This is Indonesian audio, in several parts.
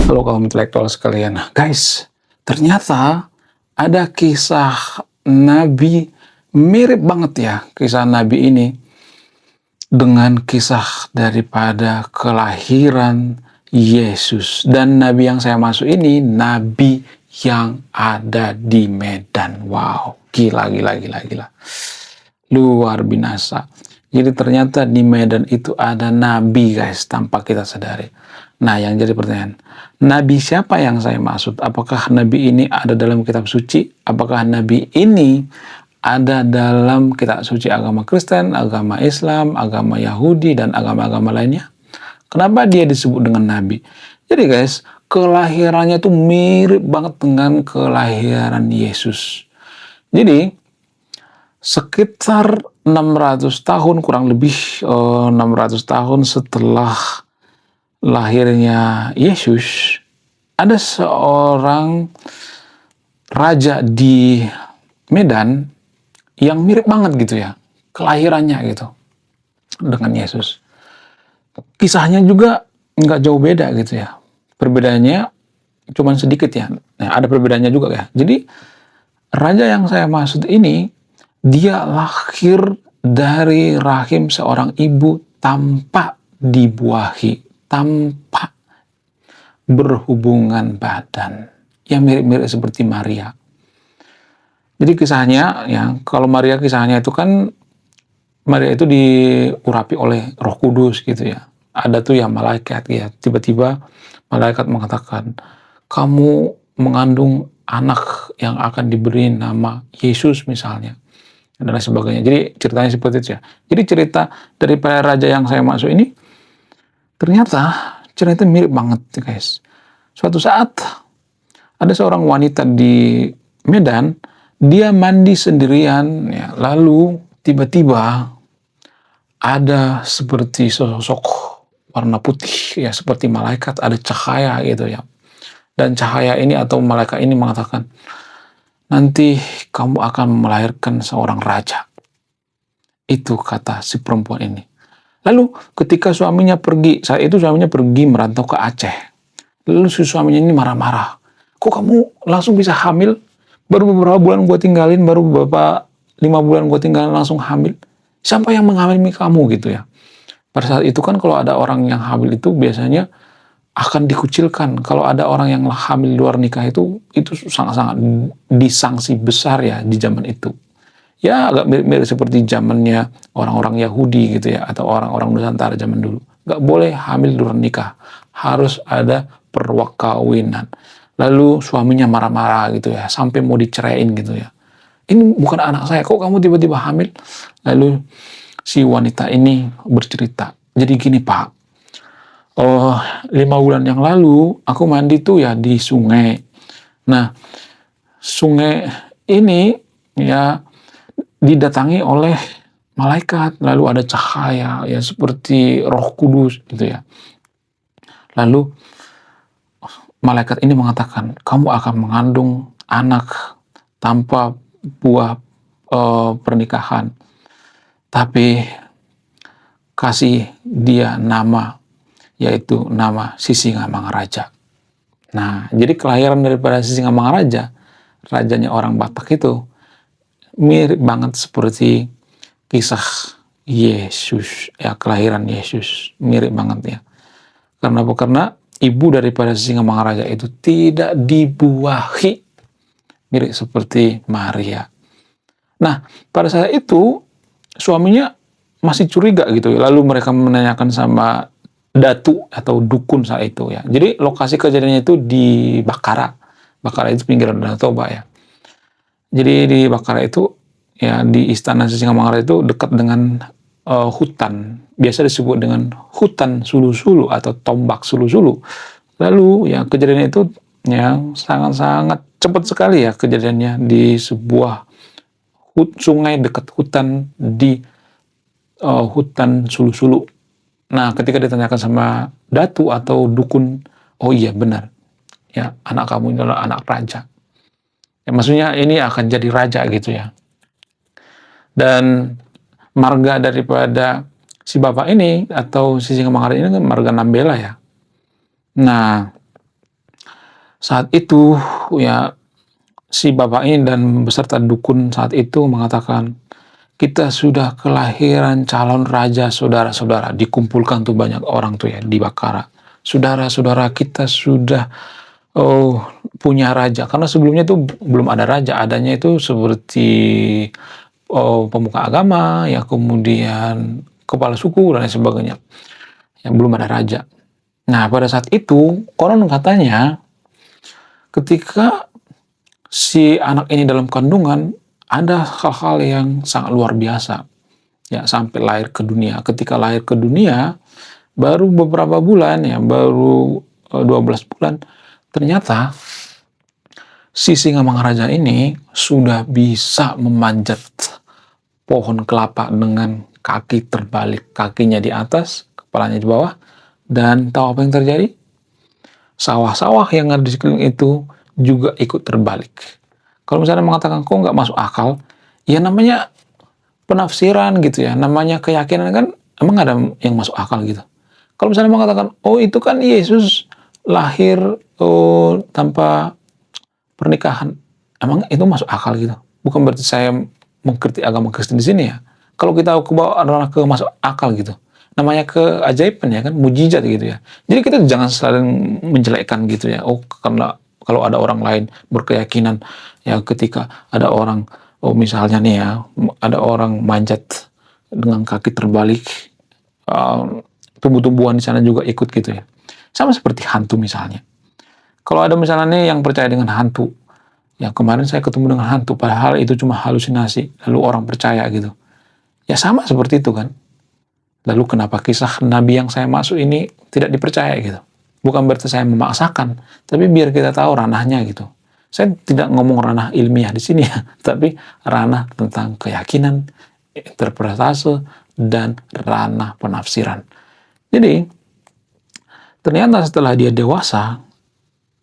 Halo kaum intelektual sekalian. Nah, guys, ternyata ada kisah Nabi mirip banget ya kisah Nabi ini dengan kisah daripada kelahiran Yesus. Dan Nabi yang saya maksud ini Nabi yang ada di Medan. Wow, gila. Luar binasa. Jadi ternyata di Medan itu ada Nabi guys, tanpa kita sadari. Nah, yang jadi pertanyaan, Nabi siapa yang saya maksud? Apakah Nabi ini ada dalam kitab suci? Apakah Nabi ini ada dalam kitab suci agama Kristen, agama Islam, agama Yahudi, dan agama-agama lainnya? Kenapa dia disebut dengan Nabi? Jadi guys, kelahirannya itu mirip banget dengan kelahiran Yesus. Jadi, sekitar 600 tahun, kurang lebih 600 tahun setelah lahirnya Yesus, ada seorang raja di Medan yang mirip banget gitu ya, kelahirannya gitu, dengan Yesus. Kisahnya juga nggak jauh beda gitu ya. Perbedaannya cuma sedikit ya. Nah, ada perbedaannya juga ya. Jadi, raja yang saya maksud ini, dia lahir dari rahim seorang ibu tanpa dibuahi, tanpa berhubungan badan, yang mirip-mirip seperti Maria. Jadi kisahnya ya, kalau Maria kisahnya itu kan, Maria itu diurapi oleh Roh Kudus gitu ya. Ada tuh yang malaikat ya, tiba-tiba malaikat mengatakan, kamu mengandung anak yang akan diberi nama Yesus misalnya, dan lain sebagainya. Jadi ceritanya seperti itu ya. Jadi cerita daripada raja yang saya maksud ini, ternyata cerita mirip banget guys. Suatu saat ada seorang wanita di Medan, dia mandi sendirian ya, lalu tiba-tiba ada seperti sosok warna putih ya, seperti malaikat, ada cahaya gitu ya. Dan cahaya ini atau malaikat ini mengatakan, nanti kamu akan melahirkan seorang raja. Itu kata si perempuan ini. Lalu ketika suaminya pergi, saat itu suaminya pergi merantau ke Aceh. Lalu si suaminya ini marah-marah. Kok kamu langsung bisa hamil? Baru beberapa bulan gue tinggalin, baru beberapa 5 bulan gue tinggalin langsung hamil. Siapa yang menghamili kamu gitu ya? Pada saat itu kan kalau ada orang yang hamil itu biasanya akan dikucilkan. Kalau ada orang yang hamil luar nikah itu sangat-sangat disangsi besar ya di zaman itu. Ya agak mirip-mirip seperti zamannya orang-orang Yahudi gitu ya, atau orang-orang Nusantara zaman dulu. Gak boleh hamil luar nikah, harus ada perkawinan. Lalu suaminya marah-marah gitu ya, sampai mau diceraiin gitu ya. Ini bukan anak saya, kok kamu tiba-tiba hamil? Lalu si wanita ini bercerita, jadi gini Pak, 5 bulan yang lalu aku mandi tuh ya di sungai. Nah, sungai ini ya didatangi oleh malaikat, lalu ada cahaya ya seperti Roh Kudus gitu ya. Lalu malaikat ini mengatakan, kamu akan mengandung anak tanpa buah pernikahan, tapi kasih dia nama, yaitu nama Sisingamangaraja. Nah, jadi kelahiran daripada Sisingamangaraja, rajanya orang Batak itu, mirip banget seperti kisah Yesus, ya kelahiran Yesus, mirip banget ya. Karena apa? Karena ibu daripada Sisingamangaraja itu tidak dibuahi, mirip seperti Maria. Nah, pada saat itu suaminya masih curiga gitu. Lalu mereka menanyakan sama datu atau dukun saat itu ya. Jadi lokasi kejadiannya itu di Bakara. Bakara itu pinggiran Danau Toba ya. Jadi di Bakara itu ya, di istana Sisingamangaraja itu dekat dengan hutan. Biasa disebut dengan hutan sulu-sulu atau tombak sulu-sulu. Lalu ya kejadian itu ya sangat-sangat cepat sekali ya kejadiannya di sebuah sungai dekat hutan di hutan sulu-sulu. Nah, ketika ditanyakan sama datu atau dukun, oh iya benar, ya anak kamu ini adalah anak raja. Ya, maksudnya ini akan jadi raja gitu ya. Dan marga daripada si bapak ini atau si Sisingamangaraja ini kan marga Nambela ya. Nah, Saat itu ya si bapak ini dan beserta dukun saat itu mengatakan, kita sudah kelahiran calon raja saudara-saudara. Dikumpulkan tuh banyak orang tuh ya di Bakara. Saudara-saudara kita sudah punya raja. Karena sebelumnya itu belum ada raja. Adanya itu seperti pemuka agama, ya kemudian kepala suku dan lain sebagainya. Yang belum ada raja. Nah pada saat itu konon katanya ketika si anak ini dalam kandungan ada hal-hal yang sangat luar biasa ya sampai lahir ke dunia. Ketika lahir ke dunia baru beberapa bulan ya, baru 12 bulan, ternyata si Singamangaraja ini sudah bisa memanjat pohon kelapa dengan kaki terbalik, kakinya di atas, kepalanya di bawah. Dan tahu apa yang terjadi? Sawah-sawah yang ada di sekeliling itu juga ikut terbalik. Kalau misalnya mengatakan kok nggak masuk akal, ya namanya penafsiran gitu ya, namanya keyakinan kan emang ada yang masuk akal gitu. Kalau misalnya mengatakan, oh itu kan Yesus lahir tanpa pernikahan, emang itu masuk akal gitu. Bukan berarti saya mengkritik agama Kristen di sini ya. Kalau kita ke bawah adalah ke masuk akal gitu. Namanya keajaiban ya kan, mujizat gitu ya. Jadi kita jangan saling menjelekkan gitu ya. Oh karena kalau ada orang lain berkeyakinan ya ketika ada orang misalnya nih ya, ada orang manjat dengan kaki terbalik, tumbuh-tumbuhan di sana juga ikut gitu ya. Sama seperti hantu misalnya. Kalau ada misalnya nih yang percaya dengan hantu, ya kemarin saya ketemu dengan hantu, padahal itu cuma halusinasi, lalu orang percaya gitu. Ya sama seperti itu kan. Lalu kenapa kisah Nabi yang saya masuk ini tidak dipercaya gitu? Bukan berarti saya memaksakan, tapi biar kita tahu ranahnya gitu. Saya tidak ngomong ranah ilmiah di sini ya, tapi ranah tentang keyakinan, interpretase, dan ranah penafsiran. Jadi, ternyata setelah dia dewasa,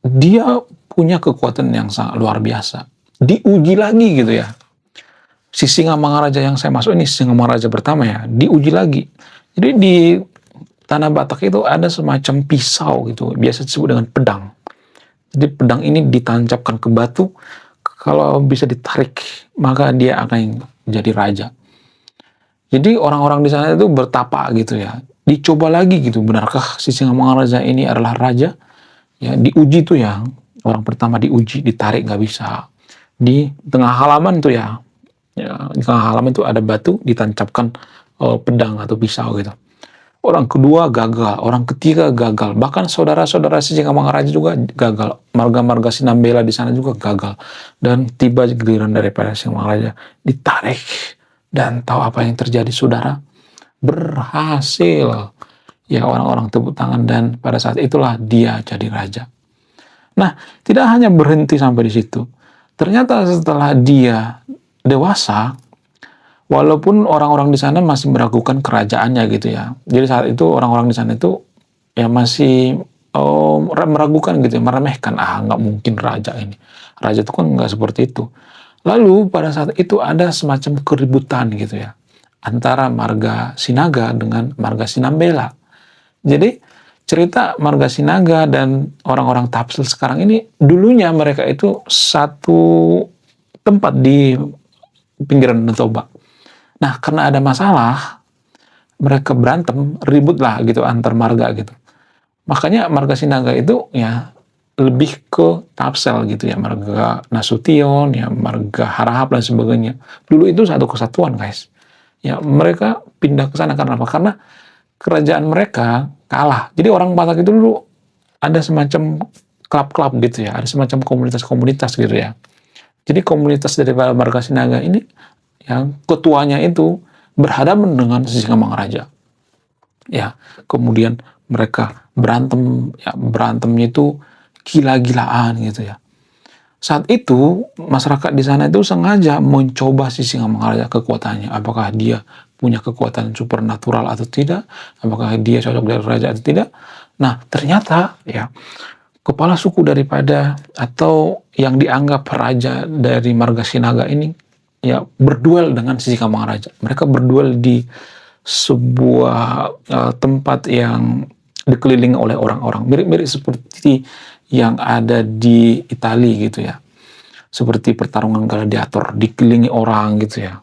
dia punya kekuatan yang sangat luar biasa. Diuji lagi gitu ya. Si Singamangaraja yang saya masuk ini, Singamangaraja pertama ya, diuji lagi. Jadi di tanah Batak itu ada semacam pisau gitu, biasa disebut dengan pedang. Jadi pedang ini ditancapkan ke batu, kalau bisa ditarik, maka dia akan jadi raja. Jadi orang-orang di sana itu bertapa gitu ya. Dicoba lagi gitu, benarkah si Singamangaraja ini adalah raja? Ya, diuji tuh ya, orang pertama diuji, ditarik nggak bisa. Di tengah halaman tuh ya, di tengah halaman itu ada batu, ditancapkan pedang atau pisau gitu. Orang kedua gagal, orang ketiga gagal, bahkan saudara-saudara si Singamangaraja juga gagal. Marga-marga Sinambela di sana juga gagal. Dan tiba giliran daripada Singamangaraja, ditarik. Dan tahu apa yang terjadi saudara? Berhasil. Ya orang-orang tepuk tangan dan pada saat itulah dia jadi raja. Nah, tidak hanya berhenti sampai di situ. Ternyata setelah dia dewasa, walaupun orang-orang di sana masih meragukan kerajaannya gitu ya. Jadi saat itu orang-orang di sana itu ya masih meragukan gitu ya, meremehkan. Nggak mungkin raja ini. Raja itu kan nggak seperti itu. Lalu pada saat itu ada semacam keributan gitu ya. Antara marga Sinaga dengan marga Sinambela. Jadi cerita marga Sinaga dan orang-orang Tapsil sekarang ini dulunya mereka itu satu tempat di pinggiran Danau Toba. Nah, karena ada masalah, mereka berantem, ribut lah gitu antar marga gitu. Makanya marga Sinaga itu ya lebih ke Tapsel gitu ya, marga Nasution, ya marga Harahap dan sebagainya. Dulu itu satu kesatuan guys. Ya mereka pindah ke sana karena apa? Karena kerajaan mereka kalah. Jadi orang Batak itu dulu ada semacam klub-klub gitu ya, ada semacam komunitas-komunitas gitu ya. Jadi komunitas dari marga Sinaga ini yang ketuanya itu berhadapan dengan Singamangaraja. Ya, kemudian mereka berantem, ya berantemnya itu gila-gilaan gitu ya. Saat itu masyarakat di sana itu sengaja mencoba si Singamangaraja kekuatannya. Apakah dia punya kekuatan supernatural atau tidak? Apakah dia cocok dari raja atau tidak? Nah, ternyata ya kepala suku daripada atau yang dianggap raja dari marga Sinaga ini ya berduel dengan si Singamangaraja. Mereka berduel di sebuah tempat yang dikelilingi oleh orang-orang. Mirip-mirip seperti yang ada di Italia gitu ya. Seperti pertarungan gladiator, dikelilingi orang gitu ya.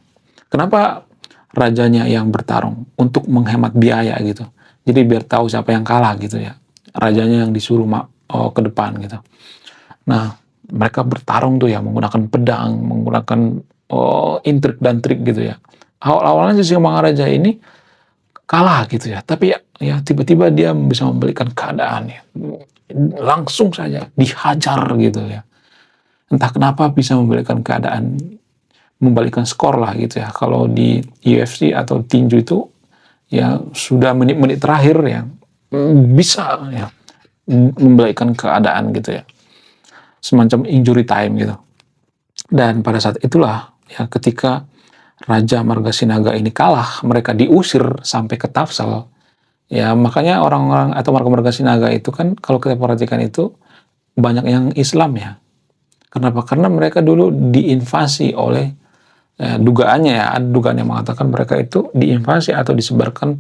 Kenapa rajanya yang bertarung? Untuk menghemat biaya gitu. Jadi biar tahu siapa yang kalah gitu ya. Rajanya yang disuruh ke depan gitu. Nah, mereka bertarung tuh ya menggunakan pedang, menggunakan intrik dan trik gitu ya. Awal-awalnya si Singamangaraja ini kalah gitu ya. Tapi ya tiba-tiba dia bisa membalikan keadaan ya. Langsung saja dihajar gitu ya. Entah kenapa bisa membalikan keadaan, membalikan skor lah gitu ya. Kalau di UFC atau tinju itu ya sudah menit-menit terakhir ya bisa ya membalikan keadaan gitu ya. Semacam injury time gitu. Dan pada saat itulah ya ketika Raja Margasinaga ini kalah, mereka diusir sampai ke Tafsel. Ya makanya orang-orang atau marga Margasinaga itu kan kalau kita perhatikan itu banyak yang Islam ya. Kenapa? Karena mereka dulu diinvasi oleh dugaannya ya, ada dugaan yang mengatakan mereka itu diinvasi atau disebarkan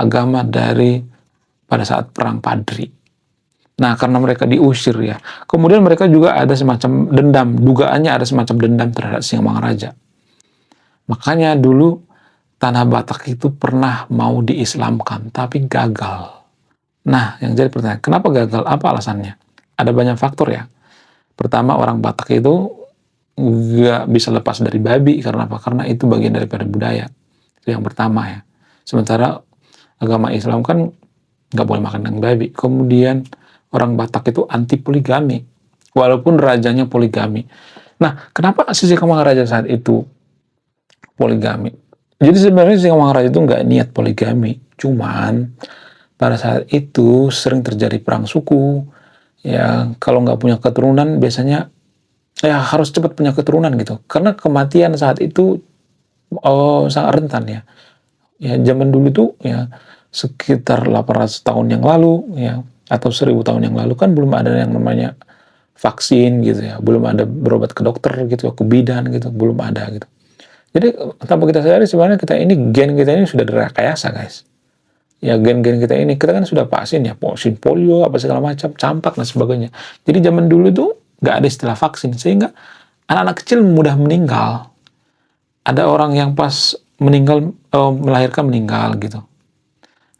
agama dari pada saat perang Padri. Nah, karena mereka diusir ya. Kemudian mereka juga ada semacam dendam, dugaannya ada semacam dendam terhadap Singamangaraja. Makanya dulu Tanah Batak itu pernah mau diislamkan, tapi gagal. Nah, yang jadi pertanyaan, kenapa gagal? Apa alasannya? Ada banyak faktor ya. Pertama, orang Batak itu nggak bisa lepas dari babi. Karena apa? Karena itu bagian daripada budaya. Itu yang pertama ya. Sementara agama Islam kan nggak boleh makan daging babi. Kemudian orang Batak itu anti poligami. Walaupun rajanya poligami. Nah, kenapa Singamangaraja saat itu poligami? Jadi sebenarnya Singamangaraja itu nggak niat poligami. Cuman pada saat itu sering terjadi perang suku. Ya, kalau nggak punya keturunan biasanya ya harus cepat punya keturunan gitu. Karena kematian saat itu sangat rentan ya. Ya zaman dulu tuh ya sekitar 800 tahun yang lalu ya atau 1000 tahun yang lalu kan belum ada yang namanya vaksin gitu ya. Belum ada berobat ke dokter gitu, ke bidan gitu, belum ada gitu. Jadi tanpa kita sadari sebenarnya gen kita ini sudah direkayasa guys. Ya gen-gen kita ini, kita kan sudah vaksin ya, vaksin polio, apa segala macam, campak dan sebagainya. Jadi zaman dulu tuh nggak ada istilah vaksin, sehingga anak-anak kecil mudah meninggal. Ada orang yang pas meninggal, melahirkan meninggal gitu.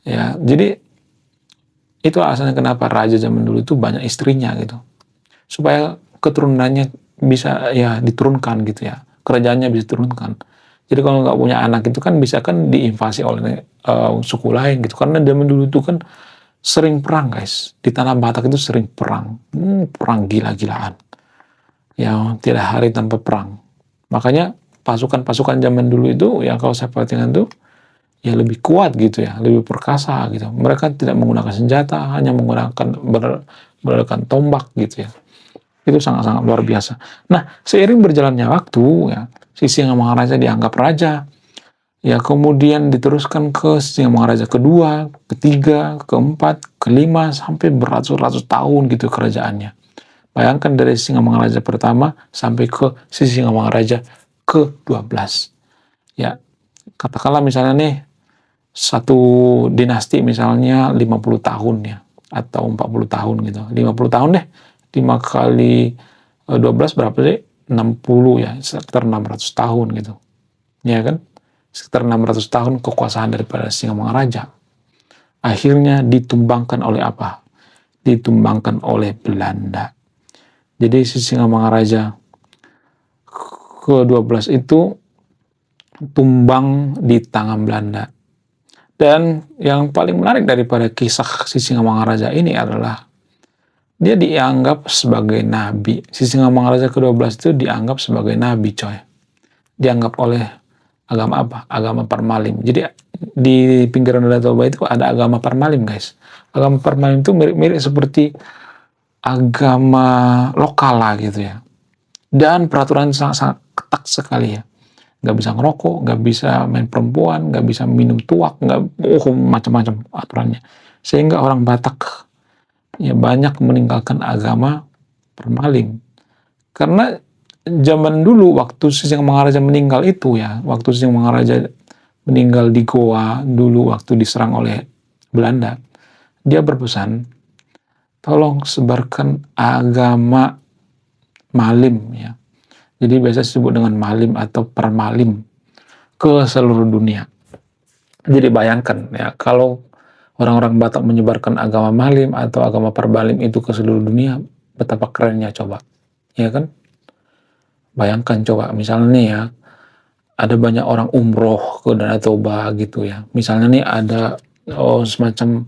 Ya, jadi itu alasannya kenapa raja zaman dulu itu banyak istrinya gitu. Supaya keturunannya bisa ya diturunkan gitu ya, kerajaannya bisa diturunkan. Jadi kalau nggak punya anak itu kan bisa kan diinvasi oleh suku lain gitu. Karena zaman dulu itu kan sering perang guys. Di Tanah Batak itu sering perang. Perang gila-gilaan. Ya tidak hari tanpa perang. Makanya pasukan-pasukan zaman dulu itu yang kalau saya perhatikan tuh ya lebih kuat gitu ya. Lebih perkasa gitu. Mereka tidak menggunakan senjata. Hanya menggunakan bergunakan tombak gitu ya. Itu sangat-sangat luar biasa. Nah, seiring berjalannya waktu ya, si Singamangaraja dianggap raja. Ya, kemudian diteruskan ke Singamangaraja kedua, ketiga, keempat, kelima, sampai beratus-ratus tahun gitu kerajaannya. Bayangkan dari Singamangaraja pertama sampai ke si Singamangaraja ke-12. Ya, katakanlah misalnya nih, satu dinasti misalnya 50 tahun ya, atau 40 tahun gitu. 50 tahun deh, 5 kali 12 berapa sih? 60 ya, sekitar 600 tahun gitu. Ya kan? Sekitar 600 tahun kekuasaan daripada Singamangaraja. Akhirnya ditumbangkan oleh apa? Ditumbangkan oleh Belanda. Jadi si Singamangaraja ke-12 itu tumbang di tangan Belanda. Dan yang paling menarik daripada kisah si Singamangaraja ini adalah dia dianggap sebagai nabi. Si Singamangaraja ke-12 itu dianggap sebagai nabi, coy. Dianggap oleh agama apa? Agama Parmalim. Jadi di pinggiran Danau Toba itu ada agama Parmalim, guys. Agama Parmalim itu mirip-mirip seperti agama lokal lah gitu ya. Dan peraturan sangat-sangat ketat sekali ya. Nggak bisa ngerokok, nggak bisa main perempuan, nggak bisa minum tuak, macam-macam aturannya. Sehingga orang Batak ya banyak meninggalkan agama Parmalim. Karena zaman dulu waktu Singamangaraja meninggal itu ya, waktu Singamangaraja meninggal di Goa dulu waktu diserang oleh Belanda, dia berpesan, tolong sebarkan agama malim ya. Jadi biasa disebut dengan malim atau permalim ke seluruh dunia. Jadi bayangkan ya, kalau orang-orang Batak menyebarkan agama malim atau agama permalim itu ke seluruh dunia, betapa kerennya coba. Ya kan? Bayangkan coba, misalnya nih ya, ada banyak orang umroh ke Danau Toba gitu ya. Misalnya nih ada semacam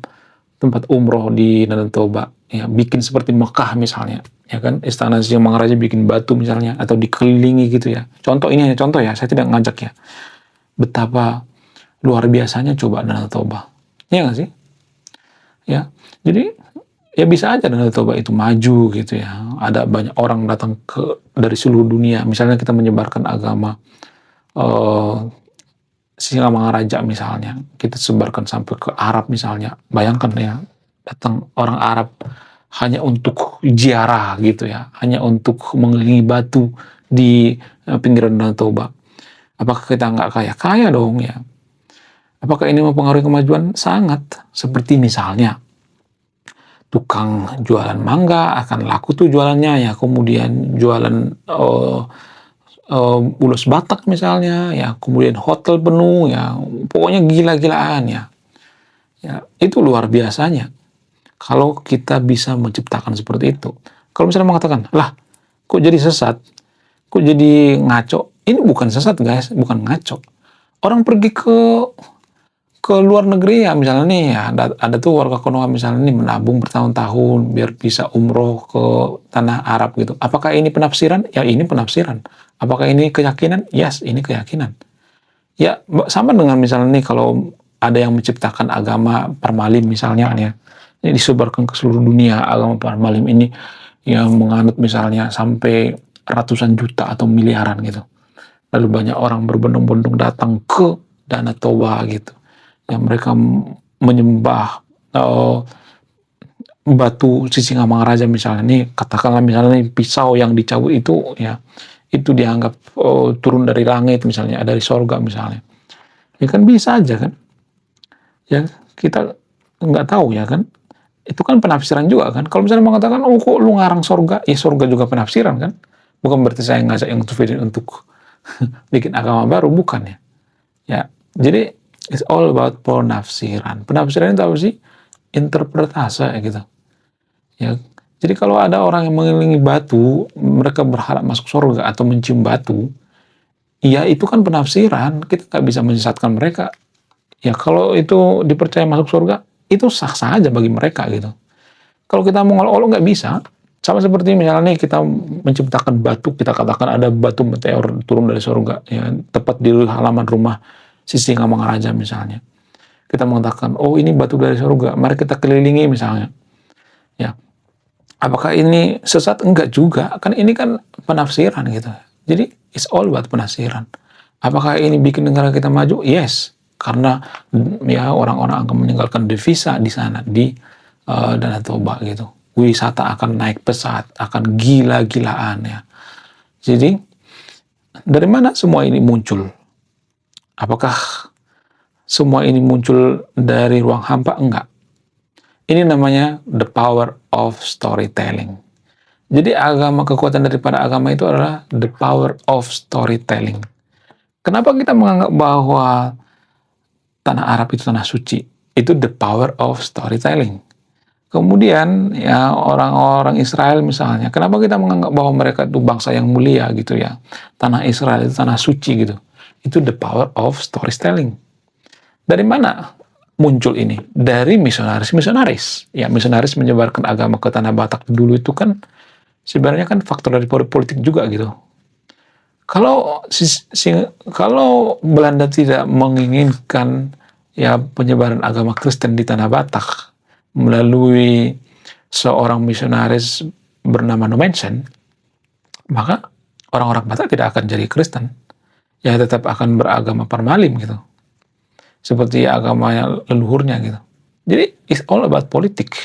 tempat umroh di Danau Toba, ya, bikin seperti Mekah misalnya, ya kan? Istana Siang Mangaraja bikin batu misalnya, atau dikelilingi gitu ya. Contoh ini hanya contoh ya, saya tidak ngajak ya. Betapa luar biasanya coba Danau Toba. Ya nggak sih? Ya, jadi ya bisa aja Danau Toba itu maju gitu ya. Ada banyak orang datang dari seluruh dunia. Misalnya kita menyebarkan agama Singamangaraja misalnya, kita sebarkan sampai ke Arab misalnya. Bayangkan ya, datang orang Arab hanya untuk ziarah gitu ya, hanya untuk mengelilingi batu di pinggiran Danau Toba. Apakah kita nggak kaya? Kaya dong ya. Apakah ini mempengaruhi kemajuan? Sangat. Seperti misalnya tukang jualan mangga akan laku tuh jualannya ya, kemudian jualan ulos Batak misalnya ya, kemudian hotel penuh ya, pokoknya gila-gilaan ya. Ya, itu luar biasanya kalau kita bisa menciptakan seperti itu. Kalau misalnya mengatakan, lah kok jadi sesat, kok jadi ngaco, ini bukan sesat guys, bukan ngaco. Orang pergi ke luar negeri ya, misalnya nih ya, ada tuh warga Konoha misalnya nih menabung bertahun-tahun biar bisa umroh ke tanah Arab gitu. Apakah ini penafsiran? Ya ini penafsiran. Apakah ini keyakinan? Yes, ini keyakinan. Ya sama dengan misalnya nih kalau ada yang menciptakan agama permalim misalnya ya, ini disebarkan ke seluruh dunia agama permalim ini yang menganut misalnya sampai ratusan juta atau miliaran gitu. Lalu banyak orang berbondong-bondong datang ke Danau Toba gitu. Yang mereka menyembah batu Sisingamangaraja misalnya nih, katakanlah misalnya nih, pisau yang dicabut itu ya, itu dianggap turun dari langit misalnya, dari sorga misalnya. Ya kan bisa aja kan? Ya kita nggak tahu ya kan? Itu kan penafsiran juga kan? Kalau misalnya mengatakan, oh kok lu ngarang sorga? Ya sorga juga penafsiran kan? Bukan berarti saya ngajak yang untuk bikin agama baru, bukan ya? Ya, jadi it's all about penafsiran. Penafsiran itu apa sih? Interpretase gitu. Ya, jadi kalau ada orang yang mengelilingi batu, mereka berharap masuk surga atau mencium batu, ya itu kan penafsiran. Kita nggak bisa menyesatkan mereka. Ya kalau itu dipercaya masuk surga, itu sah-sah aja bagi mereka gitu. Kalau kita mau ngolok-olok nggak bisa. Sama seperti misalnya nih kita menciptakan batu, kita katakan ada batu meteor turun dari surga, ya, tepat di halaman rumah Sisingamangaraja misalnya. Kita mengatakan, oh ini batu dari surga, mari kita kelilingi misalnya. Ya, apakah ini sesat? Enggak juga, kan ini kan penafsiran gitu. Jadi it's all about penafsiran. Apakah ini bikin negara kita maju? Yes, karena ya orang-orang akan meninggalkan devisa di sana di Danau Toba gitu. Wisata akan naik pesat, akan gila-gilaan ya. Jadi dari mana semua ini muncul? Apakah semua ini muncul dari ruang hampa? Enggak. Ini namanya the power of storytelling. Jadi kekuatan daripada agama itu adalah the power of storytelling. Kenapa kita menganggap bahwa tanah Arab itu tanah suci? Itu the power of storytelling. Kemudian ya orang-orang Israel misalnya, kenapa kita menganggap bahwa mereka itu bangsa yang mulia gitu ya? Tanah Israel itu tanah suci gitu. Itu the power of storytelling. Dari mana muncul ini? Dari misionaris. Ya, misionaris menyebarkan agama ke tanah Batak dulu itu kan sebenarnya kan faktor dari politik juga gitu. Kalau Belanda tidak menginginkan ya penyebaran agama Kristen di tanah Batak melalui seorang misionaris bernama Nommensen, maka orang-orang Batak tidak akan jadi Kristen. Ya tetap akan beragama permalim gitu. Seperti agama leluhurnya gitu. Jadi it's all about politik.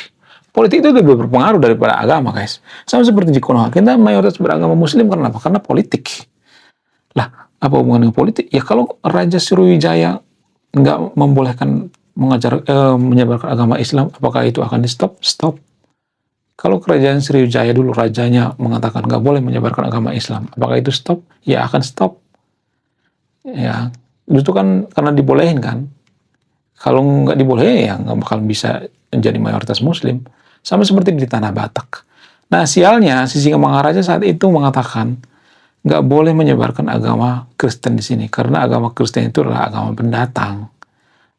Politik itu lebih berpengaruh daripada agama guys. Sama seperti di Konoha, kita mayoritas beragama muslim karena apa? Karena politik. Lah, apa hubungannya dengan politik? Ya kalau Raja Sriwijaya nggak membolehkan menyebarkan agama Islam, apakah itu akan di stop? Stop. Kalau kerajaan Sriwijaya dulu rajanya mengatakan nggak boleh menyebarkan agama Islam, apakah itu stop? Ya akan stop. Ya, itu kan karena dibolehin kan. Kalau nggak dibolehin ya nggak bakal bisa menjadi mayoritas Muslim. Sama seperti di Tanah Batak. Nah sialnya si Singamangaraja saat itu mengatakan nggak boleh menyebarkan agama Kristen di sini karena agama Kristen itu adalah agama pendatang.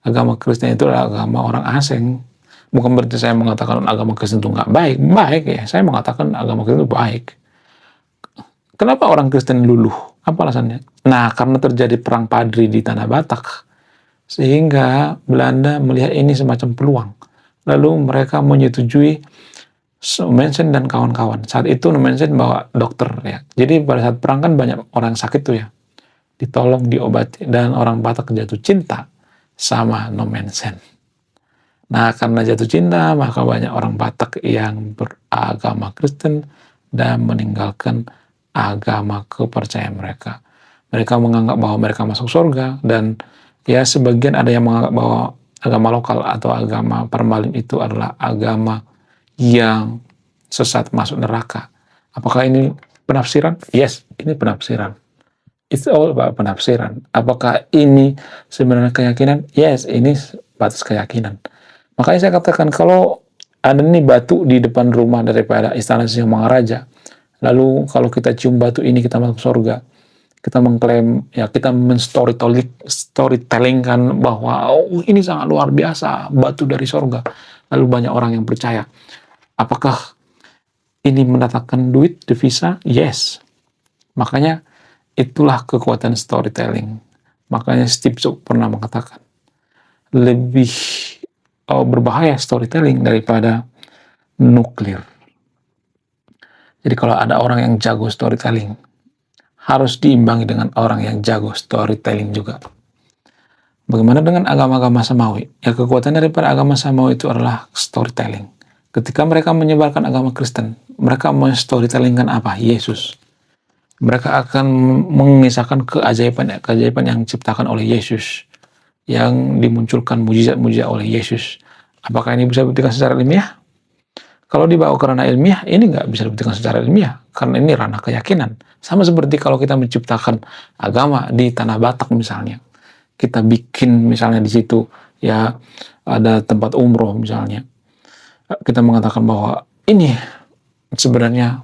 Agama Kristen itu adalah agama orang asing. Bukan berarti saya mengatakan agama Kristen itu nggak baik, baik ya. Saya mengatakan agama Kristen itu baik. Kenapa orang Kristen luluh? Apa alasannya? Nah, karena terjadi perang Padri di Tanah Batak, sehingga Belanda melihat ini semacam peluang. Lalu mereka menyetujui Mensen dan kawan-kawan. Saat itu Mensen bawa dokter ya. Jadi pada saat perang kan banyak orang sakit tuh ya. Ditolong, diobati, dan orang Batak jatuh cinta sama Mensen. Nah, karena jatuh cinta, maka banyak orang Batak yang beragama Kristen dan meninggalkan agama kepercayaan mereka. Mereka menganggap bahwa mereka masuk surga, dan ya sebagian ada yang menganggap bahwa agama lokal atau agama Parmalim itu adalah agama yang sesat masuk neraka. Apakah ini penafsiran? Yes, ini penafsiran. It's all about penafsiran. Apakah ini sebenarnya keyakinan? Yes, ini batas keyakinan. Makanya saya katakan kalau ada nih batu di depan rumah daripada Istana Singamangaraja, lalu kalau kita cium batu ini kita masuk surga, kita mengklaim, ya kita storytelling kan bahwa oh ini sangat luar biasa, batu dari surga. Lalu banyak orang yang percaya. Apakah ini mendatangkan duit, devisa? Yes. Makanya itulah kekuatan storytelling. Makanya Steve Jobs pernah mengatakan, lebih berbahaya storytelling daripada nuklir. Jadi kalau ada orang yang jago storytelling, harus diimbangi dengan orang yang jago storytelling juga. Bagaimana dengan agama-agama Samawi? Ya, kekuatan daripada agama Samawi itu adalah storytelling. Ketika mereka menyebarkan agama Kristen, mereka men-storytellingkan apa? Yesus. Mereka akan mengisahkan keajaiban yang diciptakan oleh Yesus, yang dimunculkan mujizat-mujizat oleh Yesus. Apakah ini bisa dibuktikan secara ilmiah? Kalau dibawa ke ranah ilmiah, ini nggak bisa dibuktikan secara ilmiah, karena ini ranah keyakinan. Sama seperti kalau kita menciptakan agama di Tanah Batak misalnya. Kita bikin misalnya di situ, ya ada tempat umroh misalnya. Kita mengatakan bahwa ini sebenarnya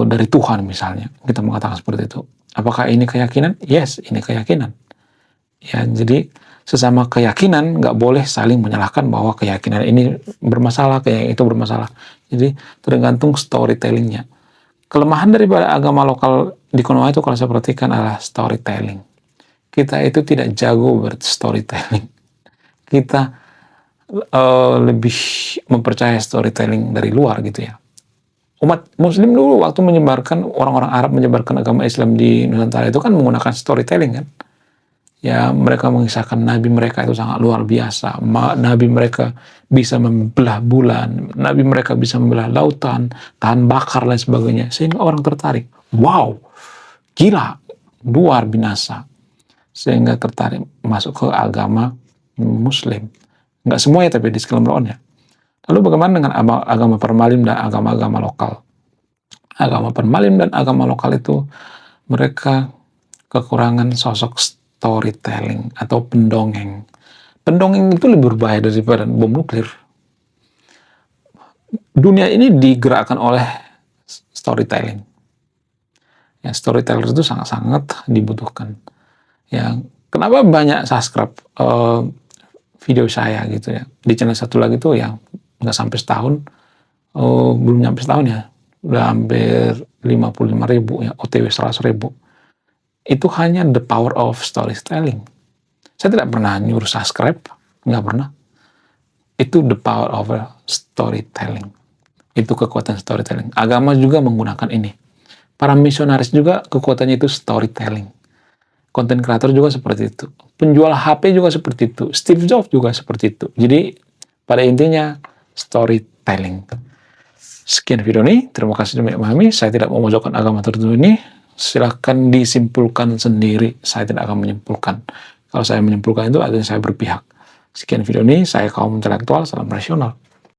dari Tuhan misalnya. Kita mengatakan seperti itu. Apakah ini keyakinan? Yes, ini keyakinan. Ya, jadi sesama keyakinan nggak boleh saling menyalahkan bahwa keyakinan ini bermasalah, keyakinan itu bermasalah. Jadi tergantung storytellingnya. Kelemahan daripada agama lokal di Konoha itu kalau saya perhatikan adalah storytelling. Kita itu tidak jago berstorytelling. Kita lebih mempercayai storytelling dari luar gitu ya. Umat Muslim dulu waktu menyebarkan, orang-orang Arab menyebarkan agama Islam di Nusantara itu kan menggunakan storytelling kan. Ya, mereka mengisahkan nabi mereka itu sangat luar biasa. Nabi mereka bisa membelah bulan, nabi mereka bisa membelah lautan, tahan bakar dan sebagainya. Sehingga orang tertarik. Wow, gila, luar binasa. Sehingga tertarik masuk ke agama Muslim. Nggak semua ya, tapi di sekelumnya. Lalu bagaimana dengan agama Parmalim dan agama-agama lokal? Agama Parmalim dan agama lokal itu mereka kekurangan sosok storytelling atau pendongeng. Pendongeng itu lebih berbahaya daripada bom nuklir. Dunia ini digerakkan oleh storytelling. Ya, storyteller itu sangat-sangat dibutuhkan. Ya, kenapa banyak subscribe video saya gitu ya. Di channel satu lagi tuh yang nggak sampai setahun, belum nyampe setahun ya, udah hampir 55.000 ya, OTW 100.000. Itu hanya the power of storytelling. Saya tidak pernah nyuruh subscribe, nggak pernah. Itu the power of storytelling. Itu kekuatan storytelling. Agama juga menggunakan ini. Para misionaris juga kekuatannya itu storytelling. Konten kreator juga seperti itu. Penjual HP juga seperti itu. Steve Jobs juga seperti itu. Jadi pada intinya storytelling. Sekian video ini. Terima kasih sudah memahami. Saya tidak memojokkan agama tertentu ini. Silahkan disimpulkan sendiri. Saya tidak akan menyimpulkan. Kalau saya menyimpulkan itu artinya saya berpihak. Sekian video ini. Saya kaum intelektual. Salam rasional.